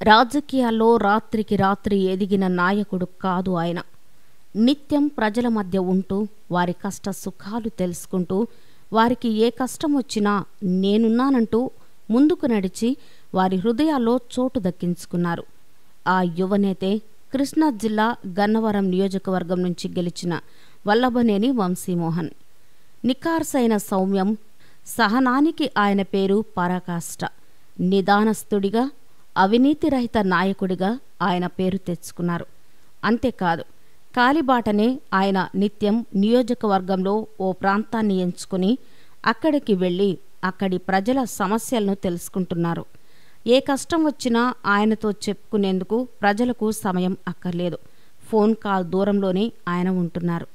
రాజకీయాల్లో రాత్రికి రాత్రి ఎదిగిన నాయకుడు కాదు ఆయన. నిత్యం ప్రజల మధ్య ఉంటూ వారి కష్ట సుఖాలు తెలుసుకుంటూ వారికి ఏ కష్టం వచ్చినా నేనున్నానంటూ ముందుకు నడిచి వారి హృదయాల్లో చోటు దక్కించుకున్నారు. ఆ యువనేతే కృష్ణా జిల్లా గన్నవరం నియోజకవర్గం నుంచి గెలిచిన వల్లభనేని వంశీమోహన్. నిఖార్సైన సౌమ్యం, సహనానికి ఆయన పేరు పరాకాష్ట. నిదానస్తుడిగా, అవినీతిరహిత నాయకుడిగా ఆయన పేరు తెచ్చుకున్నారు. అంతేకాదు, కాలిబాటనే ఆయన నిత్యం నియోజకవర్గంలో ఓ ప్రాంతాన్ని ఎంచుకుని అక్కడికి వెళ్ళి అక్కడి ప్రజల సమస్యలను తెలుసుకుంటున్నారు. ఏ కష్టం వచ్చినా ఆయనతో చెప్పుకునేందుకు ప్రజలకు సమయం అక్కర్లేదు. ఫోన్ కాల్ దూరంలోనే ఆయన ఉంటున్నారు.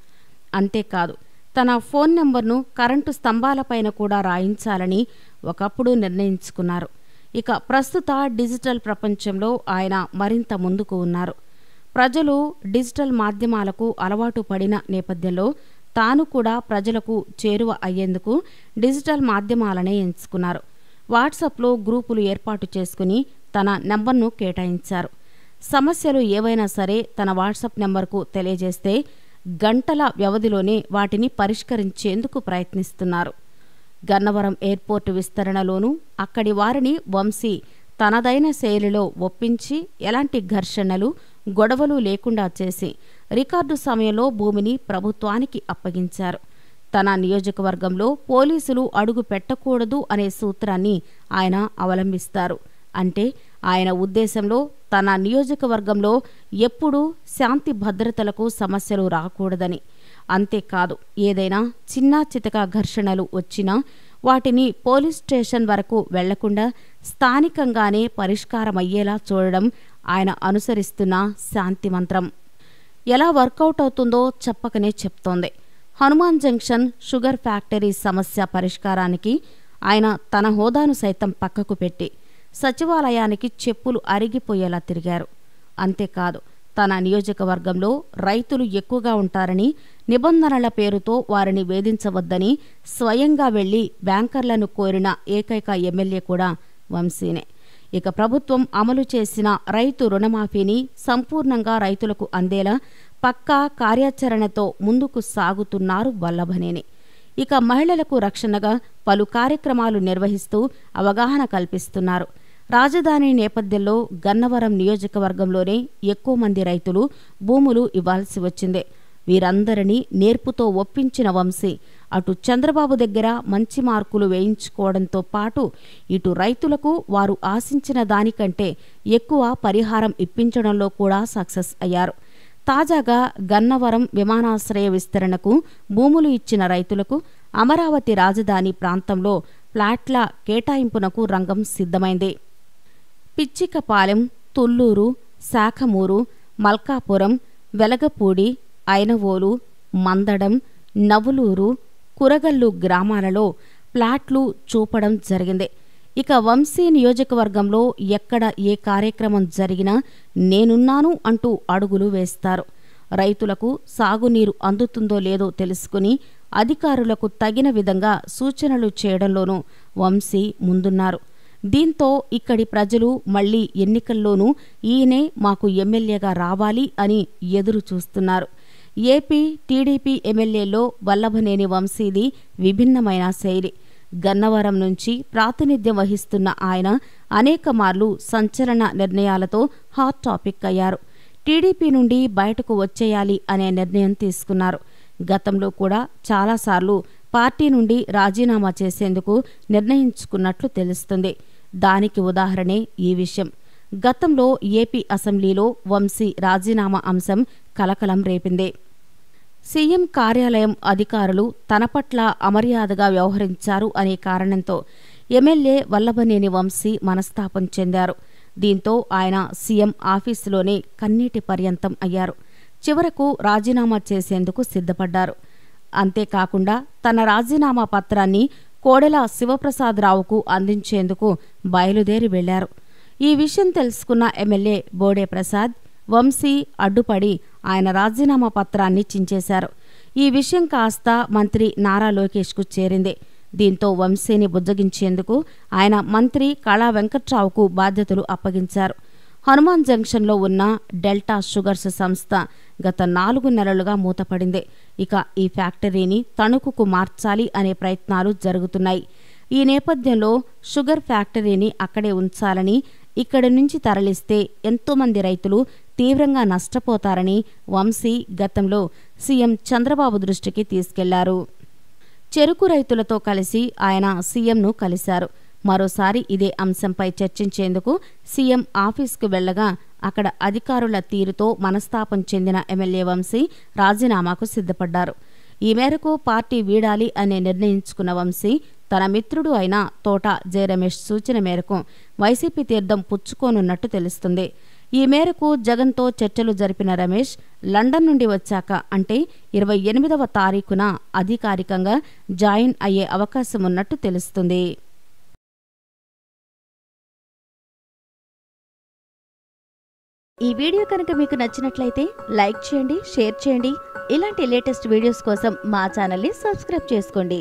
అంతేకాదు, తన ఫోన్ నెంబర్ను కరెంటు స్తంభాలపైన కూడా రాయించాలని ఒకప్పుడు నిర్ణయించుకున్నారు. ఇక ప్రస్తుత డిజిటల్ ప్రపంచంలో ఆయన మరింత ముందుకు ఉన్నారు. ప్రజలు డిజిటల్ మాధ్యమాలకు అలవాటు పడిన నేపథ్యంలో తాను కూడా ప్రజలకు చేరువ అయ్యేందుకు డిజిటల్ మాధ్యమాలనే ఎంచుకున్నారు. వాట్సాప్లో గ్రూపులు ఏర్పాటు చేసుకుని తన నెంబర్ను కేటాయించారు. సమస్యలు ఏవైనా సరే తన వాట్సాప్ నెంబర్కు తెలియజేస్తే గంటల వ్యవధిలోనే వాటిని పరిష్కరించేందుకు ప్రయత్నిస్తున్నారు. గన్నవరం ఎయిర్పోర్టు విస్తరణలోనూ అక్కడి వారిని వంశీ తనదైన శైలిలో ఒప్పించి ఎలాంటి ఘర్షణలు, గొడవలు లేకుండా చేసి రికార్డు సమయంలో భూమిని ప్రభుత్వానికి అప్పగించారు. తన నియోజకవర్గంలో పోలీసులు అడుగు పెట్టకూడదు అనే సూత్రాన్ని ఆయన అవలంబిస్తారు. అంటే ఆయన ఉద్దేశంలో తన నియోజకవర్గంలో ఎప్పుడూ శాంతి భద్రతలకు సమస్యలు రాకూడదని. అంతేకాదు, ఏదైనా చిన్నా చితక ఘర్షణలు వచ్చినా వాటిని పోలీస్ స్టేషన్ వరకు వెళ్లకుండా స్థానికంగానే పరిష్కారమయ్యేలా చూడడం ఆయన అనుసరిస్తున్న శాంతి మంత్రం. ఎలా వర్కౌట్ అవుతుందో చెప్పకనే చెప్తోంది. హనుమాన్ జంక్షన్ షుగర్ ఫ్యాక్టరీ సమస్య పరిష్కారానికి ఆయన తన హోదాను సైతం పక్కకు పెట్టి సచివాలయానికి చెప్పులు అరిగిపోయేలా తిరిగారు. అంతేకాదు, తన నియోజకవర్గంలో రైతులు ఎక్కువగా ఉంటారని, నిబంధనల పేరుతో వారిని వేధించవద్దని స్వయంగా వెళ్లి బ్యాంకర్లను కోరిన ఏకైక ఎమ్మెల్యే కూడా వంశీనే. ఇక ప్రభుత్వం అమలు చేసిన రైతు రుణమాఫీని సంపూర్ణంగా రైతులకు అందేలా పక్కా కార్యాచరణతో ముందుకు సాగుతున్నారు వల్లభనేని. ఇక మహిళలకు రక్షణగా పలు కార్యక్రమాలు నిర్వహిస్తూ అవగాహన కల్పిస్తున్నారు. రాజధాని నేపథ్యంలో గన్నవరం నియోజకవర్గంలోనే ఎక్కువ మంది రైతులు భూములు ఇవ్వాల్సి వచ్చింది. వీరందరినీ నేర్పుతో ఒప్పించిన వంశీ అటు చంద్రబాబు దగ్గర మంచి మార్కులు వేయించుకోవడంతో పాటు ఇటు రైతులకు వారు ఆశించిన దానికంటే ఎక్కువ పరిహారం ఇప్పించడంలో కూడా సక్సెస్ అయ్యారు. తాజాగా గన్నవరం విమానాశ్రయ విస్తరణకు భూములు ఇచ్చిన రైతులకు అమరావతి రాజధాని ప్రాంతంలో ప్లాట్ల కేటాయింపునకు రంగం సిద్ధమైంది. పిచ్చికపాలెం, తుళ్లూరు, శాఖమూరు, మల్కాపురం, వెలగపూడి, ఐనవోలు, మందడం, నవులూరు, కురగల్లు గ్రామాలలో ప్లాట్లు చూపడం జరిగింది. ఇక వంశీ నియోజకవర్గంలో ఎక్కడ ఏ కార్యక్రమం జరిగినా నేనున్నాను అంటూ అడుగులు వేస్తారు. రైతులకు సాగునీరు అందుతుందో లేదో తెలుసుకుని అధికారులకు తగిన విధంగా సూచనలు చేయడంలోనూ వంశీ ముందున్నారు. దీంతో ఇక్కడి ప్రజలు మళ్లీ ఎన్నికల్లోనూ ఈయనే మాకు ఎమ్మెల్యేగా రావాలి అని ఎదురు చూస్తున్నారు. ఏపీ టీడీపీ ఎమ్మెల్యేలో వల్లభనేని వంశీది విభిన్నమైన శైలి. గన్నవరం నుంచి ప్రాతినిధ్యం వహిస్తున్న ఆయన అనేక మార్లు సంచలన నిర్ణయాలతో హాట్ టాపిక్ అయ్యారు. టీడీపీ నుండి బయటకు వచ్చేయాలి అనే నిర్ణయం తీసుకున్నారు. గతంలో కూడా చాలాసార్లు పార్టీ నుండి రాజీనామా చేసేందుకు నిర్ణయించుకున్నట్లు తెలుస్తుంది. దానికి ఉదాహరణే ఈ విషయం. గతంలో ఏపీ అసెంబ్లీలో వంశీ రాజీనామా అంశం కలకలం రేపింది. సీఎం కార్యాలయం అధికారులు తన పట్ల అమర్యాదగా వ్యవహరించారు అనే కారణంతో ఎమ్మెల్యే వల్లభనేని వంశీ మనస్తాపం చెందారు. దీంతో ఆయన సీఎం ఆఫీసులోనే కన్నీటి పర్యంతం అయ్యారు. చివరకు రాజీనామా చేసేందుకు సిద్ధపడ్డారు. అంతేకాకుండా తన రాజీనామా పత్రాన్ని కోడెల శివప్రసాదరావుకు అందించేందుకు బయలుదేరి వెళ్లారు. ఈ విషయం తెలుసుకున్న ఎమ్మెల్యే బోడే ప్రసాద్, వంశీ అడ్డుపడి ఆయన రాజీనామా పత్రాన్ని చించేశారు. ఈ విషయం కాస్త మంత్రి నారా లోకేష్కు చేరింది. దీంతో వంశీని బుజ్జగించేందుకు ఆయన మంత్రి కళా వెంకట్రావుకు బాధ్యతలు అప్పగించారు. హనుమాన్ జంక్షన్లో ఉన్న డెల్టా షుగర్స్ సంస్థ గత 4 నెలలుగా మూతపడింది. ఇక ఈ ఫ్యాక్టరీని తణుకుకు మార్చాలి అనే ప్రయత్నాలు జరుగుతున్నాయి. ఈ నేపథ్యంలో షుగర్ ఫ్యాక్టరీని అక్కడే ఉంచాలని, ఇక్కడి నుంచి తరలిస్తే ఎంతోమంది రైతులు తీవ్రంగా నష్టపోతారని వంశీ గతంలో సీఎం చంద్రబాబు దృష్టికి తీసుకెళ్లారు. చెరుకు రైతులతో కలిసి ఆయన సీఎంను కలిశారు. మరోసారి ఇదే అంశంపై చర్చించేందుకు సీఎం ఆఫీసుకు వెళ్లగా అక్కడ అధికారుల తీరుతో మనస్తాపం చెందిన ఎమ్మెల్యే వంశీ రాజీనామాకు సిద్ధపడ్డారు. ఈ మేరకు పార్టీ వీడాలి అనే నిర్ణయించుకున్న వంశీ తన మిత్రుడు అయిన తోట జయరమేష్ సూచన మేరకు వైసీపీ తీర్థం పుచ్చుకోనున్నట్టు తెలుస్తుంది. ఈ మేరకు జగన్తో చర్చలు జరిపిన రమేష్ లండన్ నుండి వచ్చాక అంటే 28వ తారీఖున అధికారికంగా జాయిన్ అయ్యే అవకాశం ఉన్నట్టు తెలుస్తుంది. ఈ వీడియో కనుక మీకు నచ్చినట్లయితే లైక్ చేయండి, షేర్ చేయండి. ఇలాంటి లేటెస్ట్ వీడియోస్ కోసం మా ఛానల్ని సబ్స్క్రైబ్ చేసుకోండి.